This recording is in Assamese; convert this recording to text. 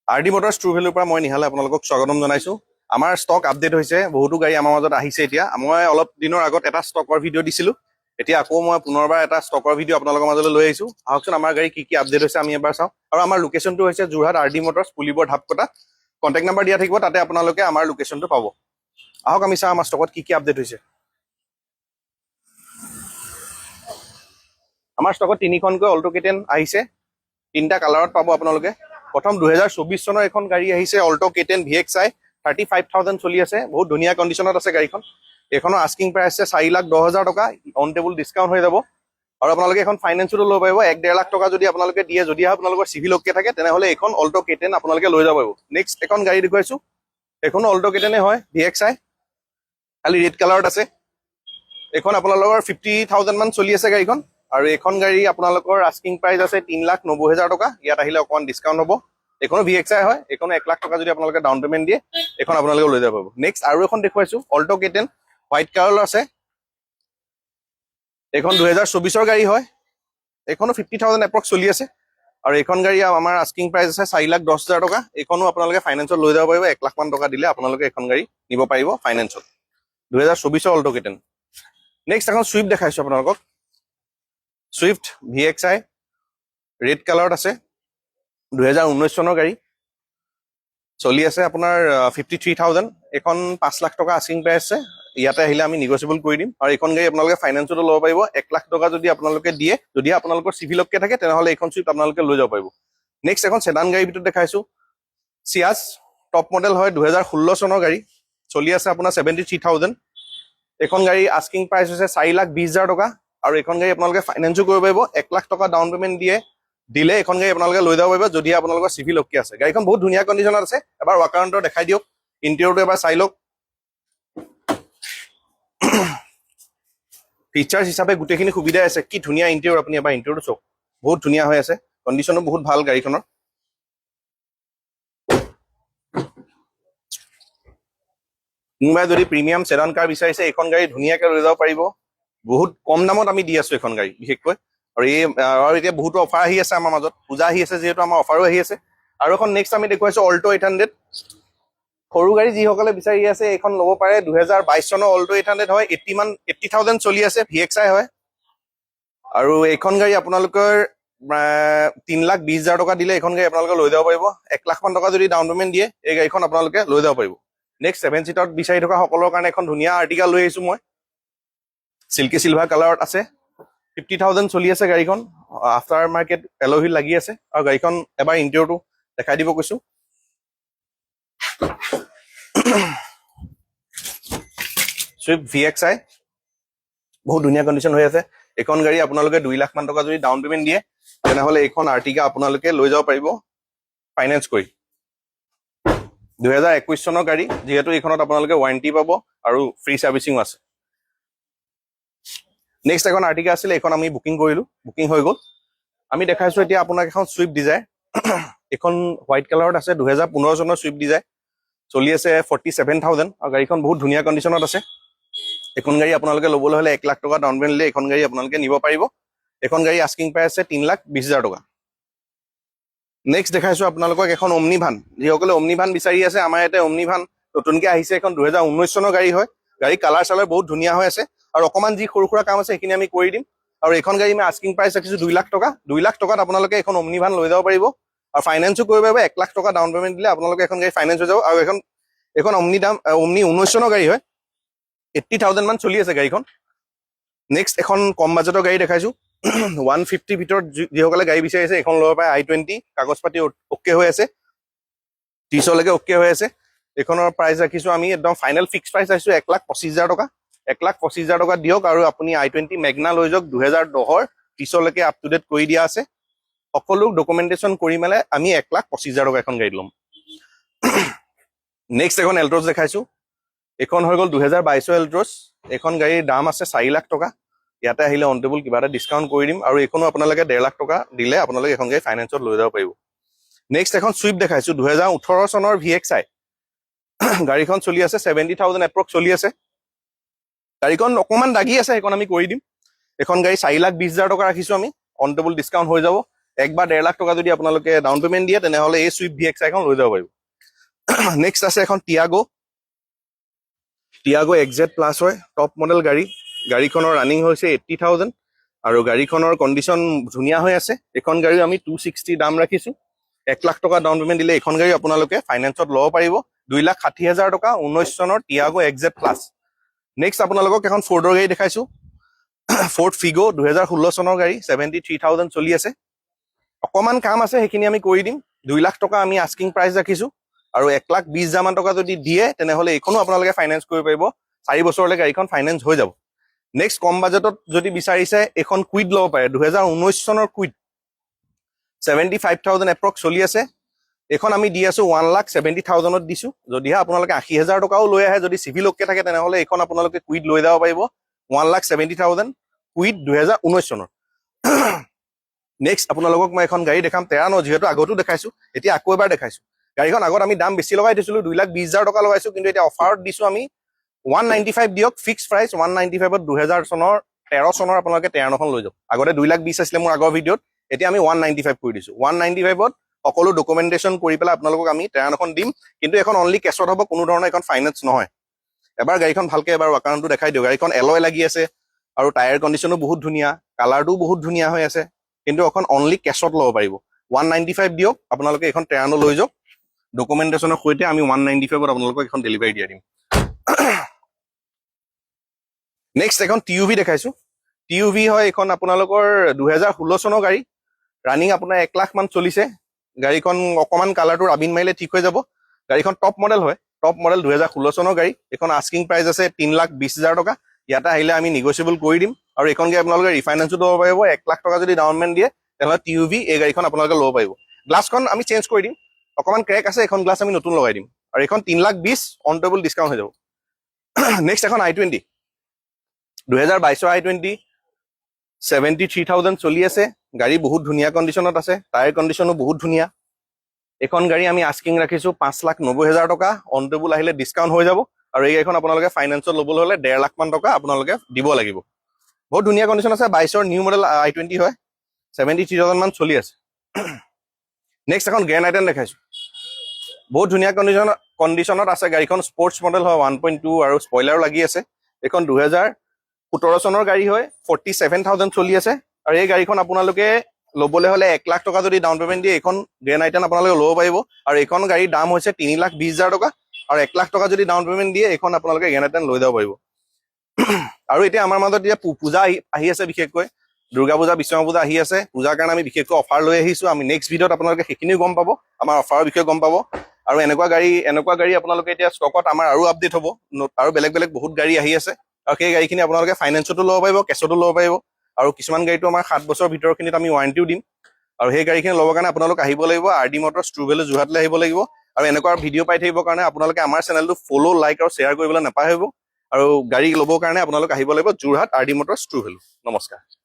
আৰডি মটৰ্ছ ট্ৰু ভেলুৰ পৰা মই নিহালে আপোনালোকক স্বাগতম জনাইছো। আমাৰ ষ্টক আপডেট হৈছে, বহুতো গাড়ী আমাৰ মাজত আহিছে। এতিয়া মই অলপ দিনৰ আগত এটা ষ্টকৰ ভিডিঅ' দিছিলো, এতিয়া আকৌ মই পুনৰবাৰ এটা ষ্টকৰ ভিডিঅ' আপোনালোকৰ মাজলৈ লৈ আহিছো। আহকচোন আমাৰ গাড়ী কি আপডেট হৈছে আমি এবাৰ চাওঁ। আৰু আমাৰ লোকেশ্যনটো হৈছে যোৰহাট আৰডি মটৰ্ছ, পুলিবৰ ঢাপকটা। কণ্টেক্ট নাম্বাৰ দিয়া থাকিব, তাতে আপোনালোকে আমাৰ লোকেশ্যনটো পাব। আহক আমি চাওঁ আমাৰ ষ্টকত কি আপডেট হৈছে। আমাৰ ষ্টকত 3খনকৈ অল্টো K10 আহিছে, 3টা কালাৰত পাব আপোনালোকে। প্ৰথম 2024 চনৰ এখন গাড়ী আহিছে, অল্টো K10 VXI 35,000 চলি আছে, বহুত ধুনীয়া কণ্ডিশ্যনত আছে গাড়ীখন। এইখনৰ আস্কিং প্ৰাইচ আছে 4,10,000 টকা, অন টেবুল ডিছকাউণ্ট হৈ যাব। আৰু আপোনালোকে এখন ফাইনেন্সতো ল'ব পাৰিব, 1-1.5 লাখ টকা যদি আপোনালোকে দিয়ে, যদি আপোনালোকৰ চিভিল অ'কে থাকে, তেনেহ'লে এইখন অল্টো K10 আপোনালোকে লৈ যাব পাৰিব। নেক্সট এখন গাড়ী দেখুৱাইছো, এইখনো অল্টো K10 হয়, VXI, খালি ৰেড কালাৰত আছে। এইখন আপোনালোকৰ 50,000 মান চলি আছে গাড়ীখন। আৰু এইখন গাড়ী আপোনালোকৰ আস্কিং প্ৰাইচ আছে 3,90,000 টকা, ইয়াত আহিলে অকণমান ডিছকাউণ্ট হ'ব। এইখনো VXI হয়, এইখনো 1 লাখ টকা যদি আপোনালোকে ডাউন পেমেণ্ট দিয়ে, এইখন আপোনালোকে লৈ যাব পাৰিব। নেক্সট আৰু এখন দেখুৱাইছো, অল্টো K10 হোৱাইট কালাৰ আছে। এইখন 2024 গাড়ী হয়, এইখনো 50,000 এপ্ৰক্স চলি আছে। আৰু এইখন গাড়ী আমাৰ আস্কিং প্ৰাইচ আছে 4,10,000 টকা, এইখনো আপোনালোকে ফাইনেন্সত লৈ যাব পাৰিব। 1 লাখ মান টকা দিলে আপোনালোকে এইখন গাড়ী নিব পাৰিব ফাইনেন্সত, 2024 অল্টো K10। নেক্সট এখন চুইফ্ট দেখাইছো আপোনালোকক, চুইফ্ট VXI ৰেড কালাৰত আছে, 2019 চনৰ গাড়ী, চলি আছে আপোনাৰ 53,000। এইখন 5 লাখ টকা আস্কিং প্ৰাইচ আছে, ইয়াতে আহিলে আমি নিগচিয়েবল কৰি দিম। আৰু এইখন গাড়ী আপোনালোকে ফাইনেন্সতো ল'ব পাৰিব। 1 লাখ টকা যদি আপোনালোকে দিয়ে, যদি আপোনালোকৰ চিভিল অ'কে থাকে, তেনেহ'লে এইখন চুইফ্ট আপোনালোকে লৈ যাব পাৰিব। নেক্সট এখন চেডান গাড়ীৰ ভিতৰত দেখাইছো, চিয়াজ টপ মডেল হয়, 2016 চনৰ গাড়ী, চলি আছে আপোনাৰ 73,000। এইখন গাড়ী আস্কিং প্ৰাইচ হৈছে 4,20,000 টকা। আৰু এইখন গাড়ী আপোনালোকে ফাইনেন্সো কৰিব পাৰিব, 1 লাখ টকা ডাউন পেমেণ্ট দিলে এইখন গাড়ী আপোনালোকে লৈ যাব পাৰিব, যদি আপোনালোকৰ চিভিল অ'কে আছে। গাড়ীখন বহুত ধুনীয়া কণ্ডিশ্যনত আছে, এবাৰ ৱাকাৰণ্টৰ দেখাই দিয়ক, ইণ্টেৰিয়ৰটো এবাৰ চাই লওক। ফিচাৰ্ছ হিচাপে গোটেইখিনি সুবিধাই আছে, কি ধুনীয়া ইণ্টেৰিয়ৰ, আপুনি এবাৰ ইণ্টেৰিয়ৰটো চাওক, বহুত ধুনীয়া হৈ আছে, কণ্ডিশ্যনো বহুত ভাল গাড়ীখনৰ। কোনোবাই যদি প্ৰিমিয়াম চেডান কাৰ বিচাৰিছে, এইখন গাড়ী ধুনীয়াকৈ লৈ যাব পাৰিব। বহুত কম দামত আমি দি আছো এইখন গাড়ী বিশেষকৈ। আৰু এতিয়া বহুতো অফাৰ আহি আছে আমাৰ মাজত, পূজা আহি আছে যিহেতু আমাৰ অফাৰো আহি আছে। আৰু এখন নেক্সট আমি দেখুৱাইছো অল্টো 800, সৰু গাড়ী যিসকলে বিচাৰি আছে এইখন ল'ব পাৰে। 2022 চনৰ অল্টো 800 হয়, 80,000 চলি আছে, VXI হয়। আৰু এইখন গাড়ী আপোনালোকৰ 3,20,000 টকা দিলে এইখন গাড়ী আপোনালোকে লৈ যাব পাৰিব। 1 লাখ মান টকা যদি ডাউন পেমেণ্ট দিয়ে, এই গাড়ীখন আপোনালোকে লৈ যাব পাৰিব। নেক্সট 7 চিটাৰত বিচাৰি থকা সকলৰ কাৰণে এখন ধুনীয়া আৰ্টিকা লৈ আহিছো মই, চিল্কি চিলভাৰ কালাৰত আছে, 50,000 চলি আছে গাড়ীখন, আফটাৰ মাৰ্কেট এল'ই হুইল লাগি আছে। আৰু গাড়ীখন এবাৰ ইণ্টেৰিয়ৰটো দেখাই দিব কৈছো। চুইফ্ট VXI বহুত ধুনীয়া কণ্ডিশ্যন হৈ আছে। এইখন গাড়ী আপোনালোকে 2 লাখ মান টকা যদি ডাউন পেমেণ্ট দিয়ে, তেনেহ'লে এইখন আৰ্টিকা আপোনালোকে লৈ যাব পাৰিব ফাইনেন্স কৰি। 2021 চনৰ গাড়ী, যিহেতু এইখনত আপোনালোকে ৱাৰেণ্টি পাব আৰু ফ্ৰী ছাৰ্ভিচিঙো আছে। নেক্সট এখন আৰ্টিকা আছিলে, এইখন আমি বুকিং কৰিলো, বুকিং হৈ গ'ল। আমি দেখাইছো এতিয়া আপোনাক এখন চুইফ্ট ডিজায়াৰ, এইখন হোৱাইট কালাৰত আছে, 2015 চনৰ চুইফ্ট ডিজায়াৰ, চলি আছে 47,000। আৰু গাড়ীখন বহুত ধুনীয়া কণ্ডিশ্যনত আছে। এইখন গাড়ী আপোনালোকে ল'বলৈ হ'লে 1 লাখ টকা ডাউন পেমেণ্ট দিলে এইখন গাড়ী আপোনালোকে নিব পাৰিব। এইখন গাড়ী আস্কিং প্ৰাইচ আছে 3,20,000 টকা। নেক্সট দেখাইছো আপোনালোকক এখন অমনি ভান, যিসকলে অমনি ভান বিচাৰি আছে, আমাৰ ইয়াতে অমনি ভান নতুনকৈ আহিছে। এখন 2019 চনৰ গাড়ী হয়, গাড়ী কালাৰ চালাৰ বহুত ধুনীয়া হৈ আছে। আৰু অকণমান যি সৰু সুৰা কাম আছে সেইখিনি আমি কৰি দিম। আৰু এইখন গাড়ী আমি আস্কিং প্ৰাইচ ৰাখিছো 2 লাখ টকা। 2 লাখ টকাত আপোনালোকে এখন অমনি ভান লৈ যাব পাৰিব আৰু ফাইনেন্সো কৰিব পাৰিব। 1 লাখ টকা ডাউন পেমেণ্ট দিলে আপোনালোকে এখন গাড়ী ফাইনেন্স হৈ যাব। আৰু এইখন অমনি 19 চনৰ গাড়ী হয়, 80,000 মান চলি আছে গাড়ীখন। নেক্সট এখন কম বাজেটৰ গাড়ী দেখাইছো, 150 ভিতৰত যিসকলে গাড়ী বিচাৰিছে এইখন ল'ব পাৰে। I20 কাগজ পাতি অ'কে হৈ আছে, 30লৈকে অ'কে হৈ আছে। এইখনৰ প্ৰাইচ ৰাখিছো আমি একদম ফাইনেল ফিক্স প্ৰাইচ ৰাখিছো 1,25,000 টকা। 1,25,000 টকা দিয়ক আৰু আপুনি I20 মেগনা লৈ যাওক, 2010 30লৈকে আপ টু ডেট কৰি দিয়া আছে। সকলো ডকুমেণ্টেশ্যন কৰি মেলে আমি 1,25,000 টকা এখন গাড়ী ল'ম। নেক্সট এখন এল্ট্ৰছ দেখাইছো, এইখন হৈ গ'ল 2022 এল্ট্ৰছ। এইখন গাড়ীৰ দাম আছে 4 লাখ টকা, ইয়াতে আহিলে অন টেবুল কিবা এটা ডিছকাউণ্ট কৰি দিম। আৰু এইখনো আপোনালোকে 1.5 লাখ টকা দিলে আপোনালোকে এখন গাড়ী ফাইনেন্সত লৈ যাব পাৰিব। নেক্সট এখন চুইফ্ট দেখাইছো, 2018 চনৰ VXI, গাড়ীখন চলি আছে 70,000 এপ্ৰক্স চলি আছে। গাড়ীখন অকণমান দাগি আছে, সেইখন আমি কৰি দিম। এখন গাড়ী 4,20,000 টকা ৰাখিছো আমি, অন টেবুল ডিছকাউণ্ট হৈ যাব। 1 বা 1.5 লাখ টকা যদি আপোনালোকে ডাউন পেমেন্ট দিয়ে তেনেহলে এই সুইফট VXI খন লৈ যাব পাৰিব নেক্সট আছে এখন টিয়াগো XZ প্লাছ হয় টপ মডেল গাড়ী গাড়ীখনৰ ৰানিং হৈছে 80,000 আৰু গাড়ীখনৰ কণ্ডিশ্যন ধুনীয়া হৈ আছে এখন গাড়ী আমি 260 দাম ৰাখিছো 1 লাখ টকা ডাউন পেমেন্ট দিলে এখন গাড়ী আপোনালোকে ফাইনেন্সত ল'ব পাৰিব 2,60,000 টকা 19 চনৰ টিয়াগো XZ প্লাছ নেক্সট আপোনালোকক এখন ফৰ্ডৰ গাড়ী দেখাইছো ফৰ্ড ফিগো 2016 চনৰ গাড়ী 73,000 চলি আছে অকমান কাম আছে সেইখিনি আমি কৰি দিম 2 লাখ টকা আমি আস্কিং প্ৰাইচ ৰাখিছো আৰু 1,20,000 মান টকা যদি দিয়ে তেনেহলে এইখনো আপোনালোকে ফাইনেন্স কৰিব পাৰিব 4 বছৰলৈ গাড়ীখন ফাইনেন্স হৈ যাব নেক্সট কম বাজেটত যদি বিচাৰিছে এখন কুইড ল'ব পাৰে 2019 চনৰ কুইড 75,000 এপ্ৰক্স চলি আছে এখন আমি দি আছো 1,70,000 ত দিছো যদিহে আপোনালোকে 80,000 টকাও লৈ আহে যদি চিভিল ওকে থাকে তেনেহলে এখন আপোনালোকে কুইড লৈ যাব পাৰিব 1,70,000 কুইড 2019 চনৰ নেক্সট আপোনালোকক মই এখন গাড়ী দেখাম তেৰানো যেহেতু আগতো দেখাইছো এতিয়া আকৌ এবাৰ দেখাইছো গাড়ীখন আগত আমি দাম বেছি লগাই দিছিলো 2,20,000 টকা লগাইছো কিন্তু এতিয়া অফাৰত দিছো আমি 195 দিয়ক ফিক্স প্ৰাইচ 195 ত 2000 চনৰ 13 চনৰ আপোনালোকে তেৰানোখন লৈ যাওক আগতে 2,20,000 আছিলে মোৰ আগৰ ভিডিঅ'ত এতিয়া আমি 195 কৰি দিছো 195 ত সকলো ডকুমেন্টেশন কৰি পেলাই আপোনালোকক আমি তেৰানোখন দিম কিন্তু এখন অনলি কেছত হ'ব কোনো ধৰণৰ এখন ফাইনেন্স নহয় এবাৰ গাড়ীখন ভালকে এবাৰ ৱাকাৰণটো দেখাই দিও গাড়ীখন এলয় লাগি আছে আৰু টায়াৰ কণ্ডিশ্যনো বহুত ধুনীয়া কালাৰটো বহুত ধুনীয়া হৈ আছে কিন্তু এখন অনলি কেছত ল'ব পাৰিব 195 দিয়ক আপোনালোকে এখন তেৰানো লৈ যাওক ডকুমেন্টেশনৰ সৈতে আমি 195 ত আপোনালোকক এখন ডেলিভাৰী দিয়া দিম নেক্সট এখন টিউভি দেখাইছো টিউভি হয় এখন আপোনালোকৰ 2016 চনৰ গাড়ী ৰানিং আপোনাৰ 1 লাখ মান চলিছে গাড়ীখন অকমান কালাৰটো ৰাবিন মাৰিলে ঠিক হৈ যাব গাড়ীখন টপ মডেল হয় টপ মডেল 2016 চনৰ গাড়ী এখন আস্কিং প্ৰাইচ আছে 3,20,000 টকা ইয়াতে আহিলে আমি নেগোচিয়েবল কৰি দিম আৰু এখন গাড়ী আপোনালোকে ৰিফাইনেন্সো ল'ব পাৰিব 1 লাখ টকা যদি ডাউন পেমেন্ট দিয়ে তেনেহলে টিউভি এই গাড়ীখন আপোনালোকে ল'ব পাৰিব গ্লাছখন আমি চেঞ্জ কৰি দিম অকমান ক্ৰেক আছে এখন গ্লাছ আমি নতুন লগাই দিম আৰু এখন 3,20,000 অন টেবল ডিসকাউন্ট হৈ যাব নেক্সট এখন i20 2022 i20 73,000 চলি আছে গাড়ী বহুত ধুনীয়া কণ্ডিশ্যনত আছে টায়াৰ কণ্ডিশ্যনো বহুত ধুনীয়া এখন গাড়ী আমি আস্কিং ৰাখিছো 5,90,000 টকা অন টেবল আহিলে ডিসকাউন্ট হৈ যাব আৰু এই গাড়ীখন আপোনালোকে ফাইনেন্সত ল'বলৈ হলে 1.5 লাখ মান টকা আপোনালোকে দিব লাগিব বহুত ধুনীয়া কণ্ডিশ্যন আছে 22 ৰ নিউ মডেল i20 হয় 73,000 মান চলি আছে নেক্সট এখন গ্ৰেণ্ড আইটেন দেখাইছো বহুত ধুনীয়া কণ্ডিশ্যনত আছে গাড়ীখন স্পৰ্টছ মডেল হয় 1.2 আৰু স্পইলাৰো লাগি আছে এখন 2017 চনৰ গাড়ী হয় 47,000 চলি আছে আৰু এই গাড়ীখন আপোনালোকে ল'বলৈ হলে 1 লাখ টকা যদি ডাউন পেমেন্ট দিয়ে এখন গ্ৰেণ্ড আইটেন আপোনালোকে ল'ব পাৰিব আৰু এখন গাড়ীৰ দাম হৈছে 3,20,000 টকা আৰু 1 লাখ টকা যদি ডাউন পেমেন্ট দিয়ে এখন আপোনালোকে গ্ৰেণ্ড আইটেন লৈ যাব পাৰিব আৰু এতিয়া আমাৰ মাজত এতিয়া পূজা আহি আছে বিশেষকৈ দুৰ্গা পূজা বিশ্বকৰ্মা পূজা আহি আছে পূজাৰ কাৰণে আমি বিশেষকৈ অফাৰ লৈ আহিছো আমি নেক্সট ভিডিঅ'ত আপোনালোকে সেইখিনিও গম পাব আমাৰ অফাৰৰ বিষয়ে গম পাব আৰু এনেকুৱা গাড়ী আপোনালোকে এতিয়া ষ্টকত আমাৰ আৰু আপডেট হ'ব আৰু বেলেগ বহুত গাড়ী আহি আছে আৰু সেই গাড়ীখিনি আপোনালোকে ফাইনেন্সতো ল'ব পাৰিব কেছতো ল'ব পাৰিব আৰু কিছুমান গাড়ীটো আমাৰ 7 বছৰৰ ভিতৰখিনিত আমি ৱাৰেণ্টিও দিম আৰু সেই গাড়ীখিনি ল'বৰ কাৰণে আপোনালোক আহিব লাগিব RD মটৰ্ছ ট্ৰু ভেলু যোৰহাটলৈ আহিব লাগিব আৰু এনেকুৱা ভিডিঅ' পাই থাকিবৰ কাৰণে আপোনালোকে আমাৰ চেনেলটো ফ'ল' লাইক আৰু শ্বেয়াৰ কৰিবলৈ নাপাহৰিব আৰু গাড়ী ল'বৰ কাৰণে আপোনালোক আহিব লাগিব Jorhat RD Motors true value নমস্কাৰ